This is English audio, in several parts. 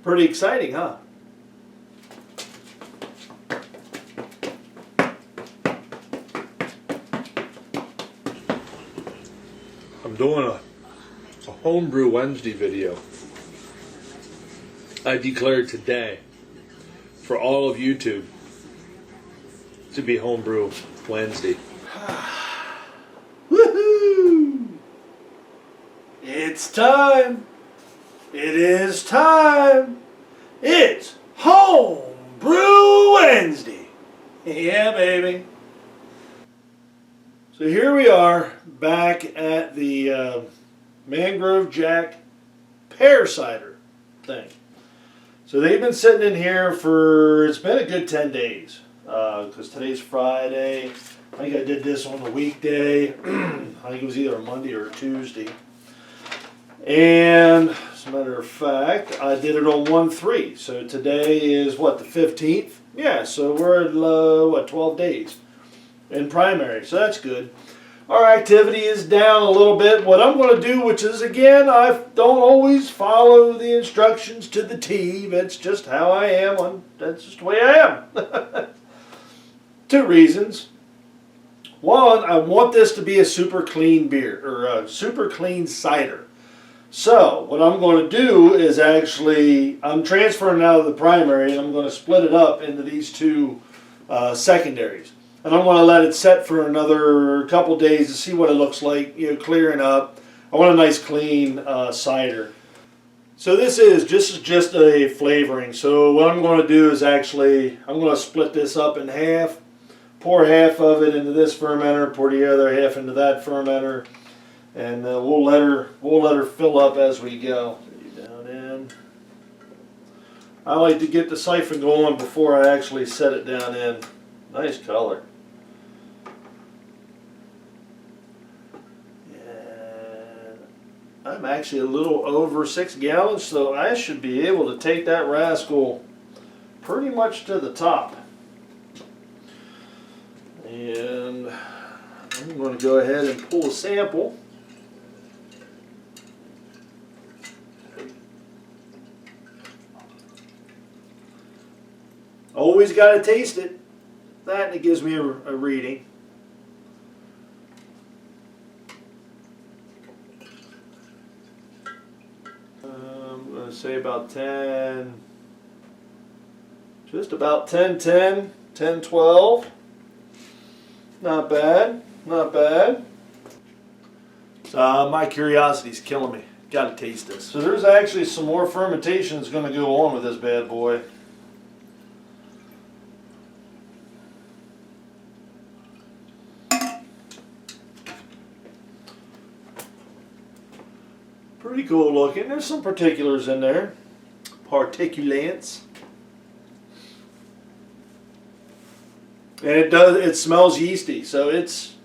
Pretty exciting, huh? I'm doing a Homebrew Wednesday video. I declared today for all of YouTube to be Homebrew Wednesday. Woohoo! It's time! It is time! It's Homebrew Wednesday! Yeah, baby! So here we are back at the Mangrove Jack Pear Cider thing. So they've been sitting in here for, it's been a good 10 days. Because today's Friday. I think I did this on a weekday. I think it was either a Monday or a Tuesday. And as a matter of fact, I did it on 1/3. So today is what, the 15th? Yeah, so we're at what, 12 days in primary. So that's good. Our activity is down a little bit. What I'm going to do, which is, again, I don't always follow the instructions to the T. That's just how I am. That's just the way I am. 2 reasons. One, I want this to be a super clean beer, or a super clean cider. So, what I'm going to do is actually, I'm transferring out of the primary, and I'm going to split it up into these 2 secondaries. And I'm going to let it set for another couple days to see what it looks like, you know, clearing up. I want a nice clean cider. So this is just a flavoring. So what I'm going to do is actually, I'm going to split this up in half. Pour half of it into this fermenter, pour the other half into that fermenter, and we'll let her fill up as we go. Down in. I like to get the siphon going before I actually set it down in. Nice color. And I'm actually a little over 6 gallons, so I should be able to take that rascal pretty much to the top. And I'm going to go ahead and pull a sample. Always got to taste it. That, and it gives me a reading. I'm going to say about 10, just about 10, 12. Not bad, not bad. My curiosity's killing me. Got to taste this. So there's actually some more fermentation that's going to go on with this bad boy. Pretty cool looking. There's some particulars in there. Particulants. And it smells yeasty, so it's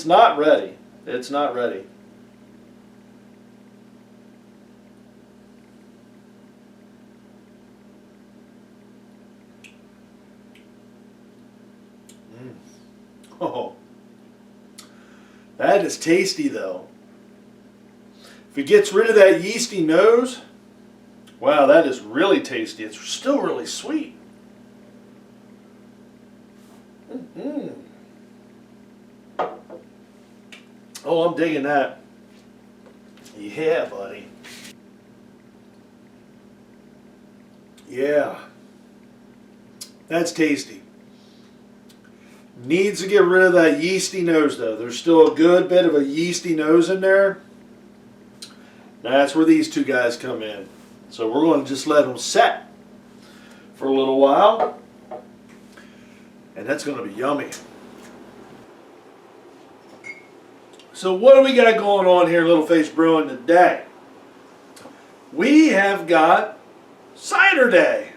not ready. It's not ready. Oh, that is tasty though. If it gets rid of that yeasty nose, wow, that is really tasty. It's still really sweet. Oh, I'm digging that. Yeah, buddy. Yeah. That's tasty. Needs to get rid of that yeasty nose though. There's still a good bit of a yeasty nose in there. That's where these 2 guys come in. So we're going to just let them set for a little while. And that's going to be yummy. So what do we got going on here, Little Face Brewing, today? We have got Cider Day.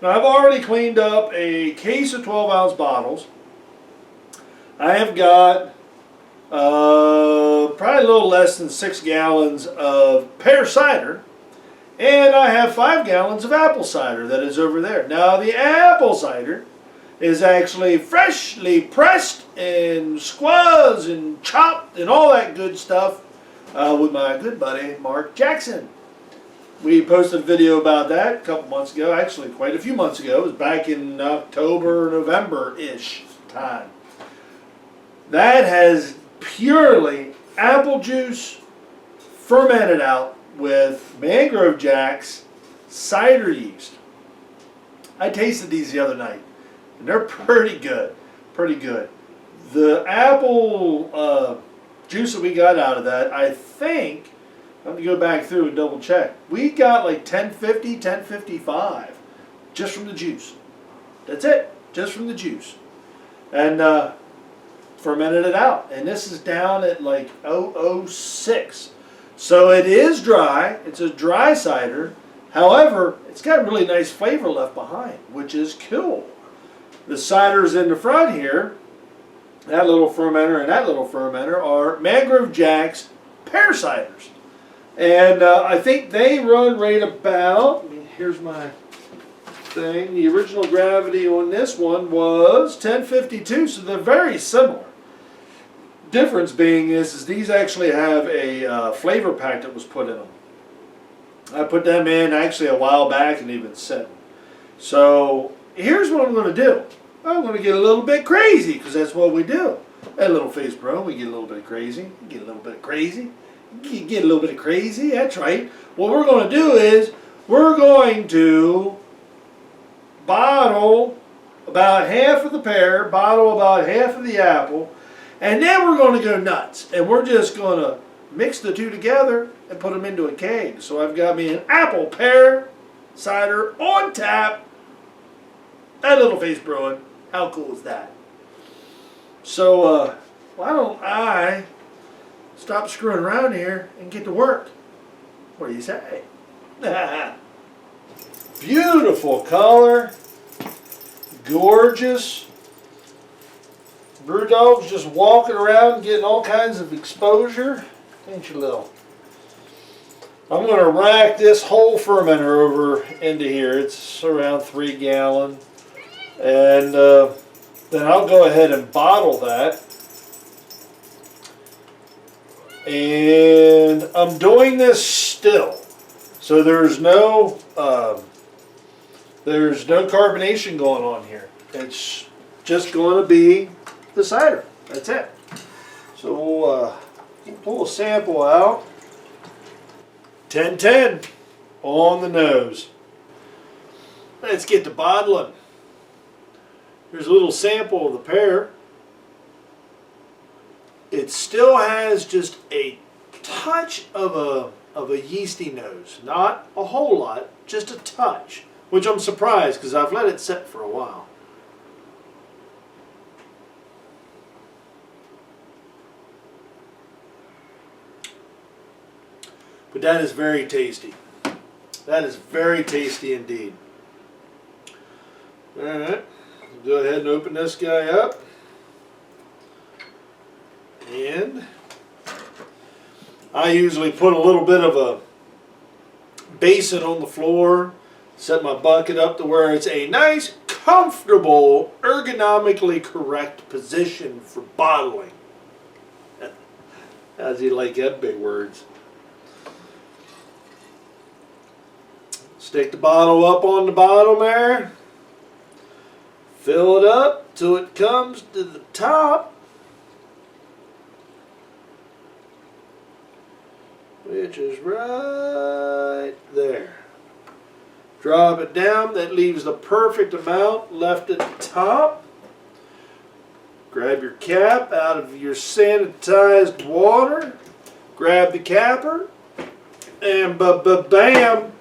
Now I've already cleaned up a case of 12-ounce bottles. I have got probably a little less than 6 gallons of pear cider. And I have 5 gallons of apple cider that is over there. Now the apple cider is actually freshly pressed and squozzed and chopped and all that good stuff with my good buddy Mark Jackson. We posted a video about that a couple months ago, actually quite a few months ago. It was back in October, November-ish time. That has purely apple juice fermented out with mangrove jacks cider yeast. I tasted these the other night, and they're pretty good, pretty good. The apple juice that we got out of that, I think, I'm going to go back through and double check. We got like 1050, 1055 just from the juice. That's it, just from the juice. And fermented it out. And this is down at like 006. So it is dry. It's a dry cider. However, it's got really nice flavor left behind, which is cool. The ciders in the front here, that little fermenter and that little fermenter, are Mangrove Jack's Pear ciders. And I think they run right about, here's my thing, the original gravity on this one was 1052, so they're very similar. Difference being is these actually have a flavor pack that was put in them. I put them in actually a while back and they've been sitting. So here's what I'm going to do. I'm going to get a little bit crazy because that's what we do. At Little Face Bro, we get a little bit crazy. Get a little bit crazy. Get a little bit crazy. That's right. What we're going to do is we're going to bottle about half of the pear, bottle about half of the apple, and then we're going to go nuts. And we're just going to mix the two together and put them into a keg. So I've got me an apple pear cider on tap at Little Face Brewing. How cool is that? So why don't I stop screwing around here and get to work? What do you say? Beautiful color. Gorgeous. Brew dog's just walking around getting all kinds of exposure. Ain't you little? I'm going to rack this whole fermenter over into here. It's around 3 gallon. And then I'll go ahead and bottle that. And I'm doing this still. So there's no carbonation going on here. It's just going to be the cider. That's it. So we'll pull a sample out. 10-10 on the nose. Let's get to bottling. Here's a little sample of the pear. It still has just a touch of a yeasty nose. Not a whole lot, just a touch. Which I'm surprised because I've let it sit for a while. But that is very tasty. That is very tasty indeed. Alright, go ahead and open this guy up. And I usually put a little bit of a basin on the floor, set my bucket up to where it's a nice, comfortable, ergonomically correct position for bottling. How's he like that big words? Stick the bottle up on the bottom there. Fill it up till it comes to the top, which is right there. Drop it down. That leaves the perfect amount left at the top. Grab your cap out of your sanitized water. Grab the capper. And bam.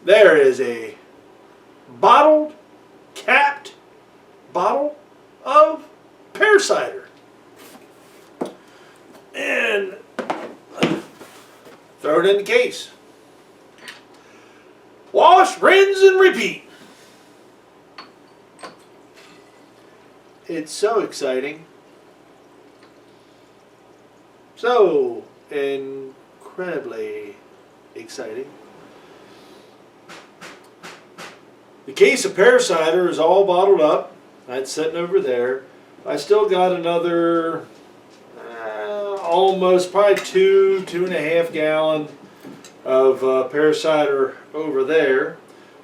There is a bottled, capped bottle of pear cider. And throw it in the case. Wash, rinse, and repeat. It's so exciting. So incredibly exciting. The case of pear cider is all bottled up. That's sitting over there. I still got another almost probably 2.5 gallon of pear cider over there.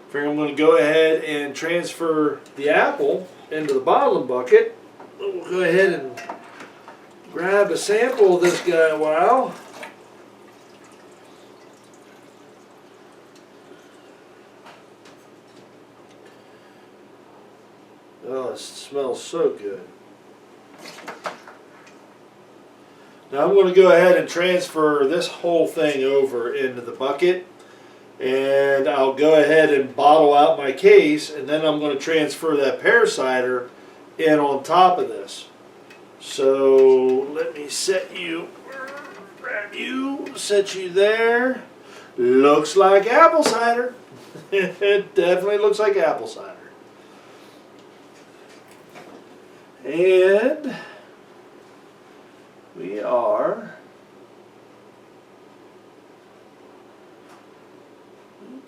I figure I'm going to go ahead and transfer the apple into the bottling bucket. We'll go ahead and grab a sample of this guy a while. Oh, it smells so good. Now I'm going to go ahead and transfer this whole thing over into the bucket, and I'll go ahead and bottle out my case, and then I'm going to transfer that pear cider in on top of this. So let me set you, grab you, set you there. Looks like apple cider. It definitely looks like apple cider. And we are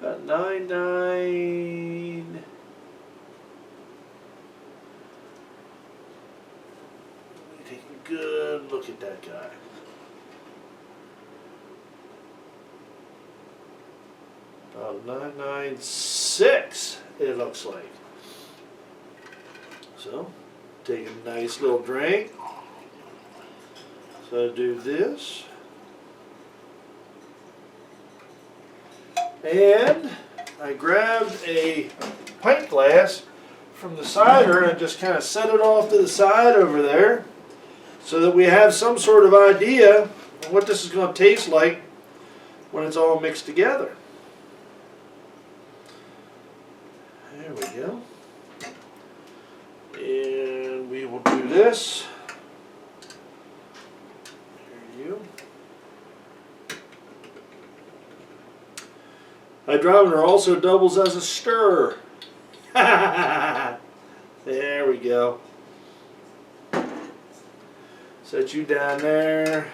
about 9.9. Take a good look at that guy. About 9.96 it looks like. So take a nice little drink. So do this. And I grabbed a pint glass from the cider and just kind of set it off to the side over there so that we have some sort of idea of what this is going to taste like when it's all mixed together. There we go. And we will do this. There you go. Hydrometer also doubles as a stirrer. There we go. Set you down there.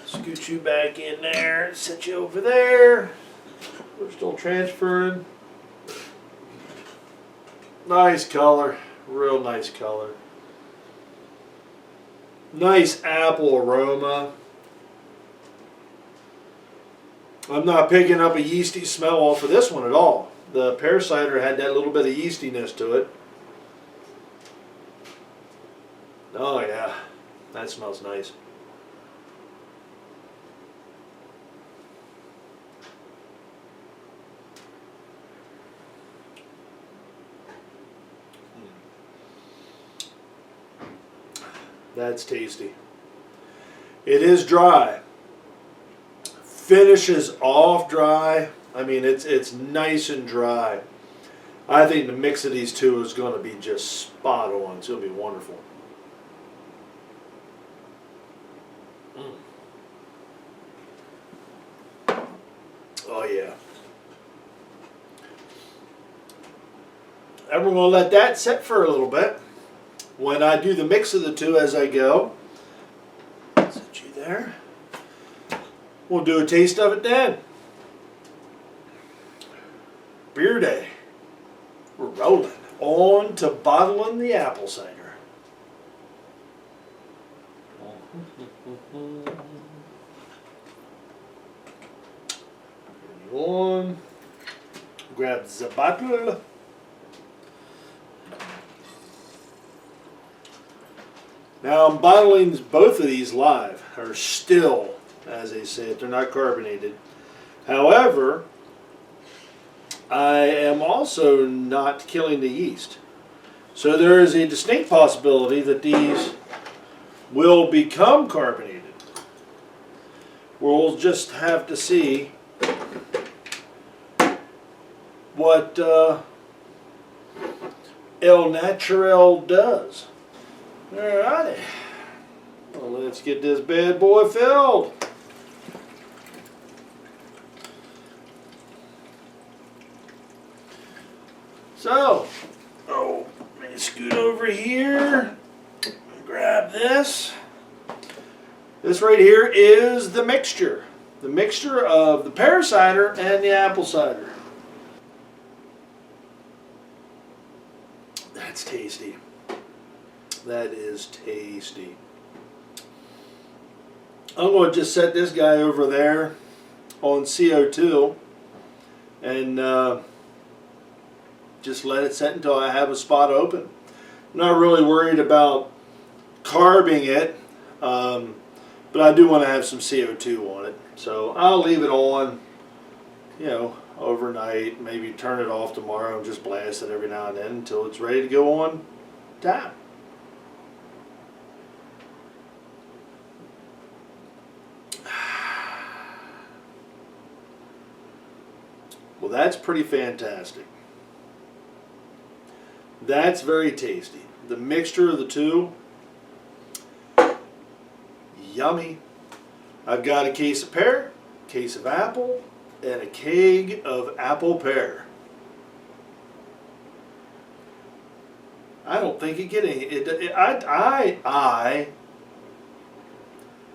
Scoot you back in there. Set you over there. We're still transferring. Nice color. Real nice color. Nice apple aroma. I'm not picking up a yeasty smell off of this one at all. The pear cider had that little bit of yeastiness to it. Oh yeah, that smells nice. That's tasty. It is dry. Finishes off dry. I mean, it's nice and dry. I think the mix of these two is going to be just spot on. It's going to be wonderful. Oh yeah. And we're going to let that sit for a little bit. When I do the mix of the two as I go, set you there. We'll do a taste of it then. Beer day. We're rolling. On to bottling the apple cider. On. Grab the bottle. Now I'm bottling both of these live, or still, as they say it. They're not carbonated. However, I am also not killing the yeast. So there is a distinct possibility that these will become carbonated. We'll just have to see what El Natural does. Alrighty. Well, let's get this bad boy filled. So, let me scoot over here. Grab this. This right here is the mixture. The mixture of the pear cider and the apple cider. That's tasty. That is tasty. I'm going to just set this guy over there on CO2 and just let it set until I have a spot open. I'm not really worried about carbing it, but I do want to have some CO2 on it. So I'll leave it on, you know, overnight, maybe turn it off tomorrow and just blast it every now and then until it's ready to go on tap. Well, that's pretty fantastic. That's very tasty. The mixture of the two, yummy. I've got a case of pear, case of apple, and a keg of apple pear. I don't think it gets any.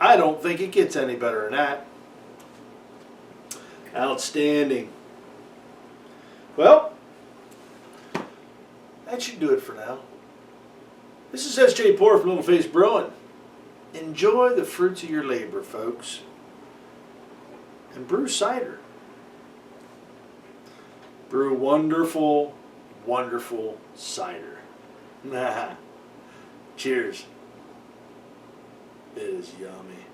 I don't think it gets any better than that. Outstanding. Well, that should do it for now. This is S.J. Poor from Little Face Brewing. Enjoy the fruits of your labor, folks. And brew cider. Brew wonderful, wonderful cider. Cheers. It is yummy.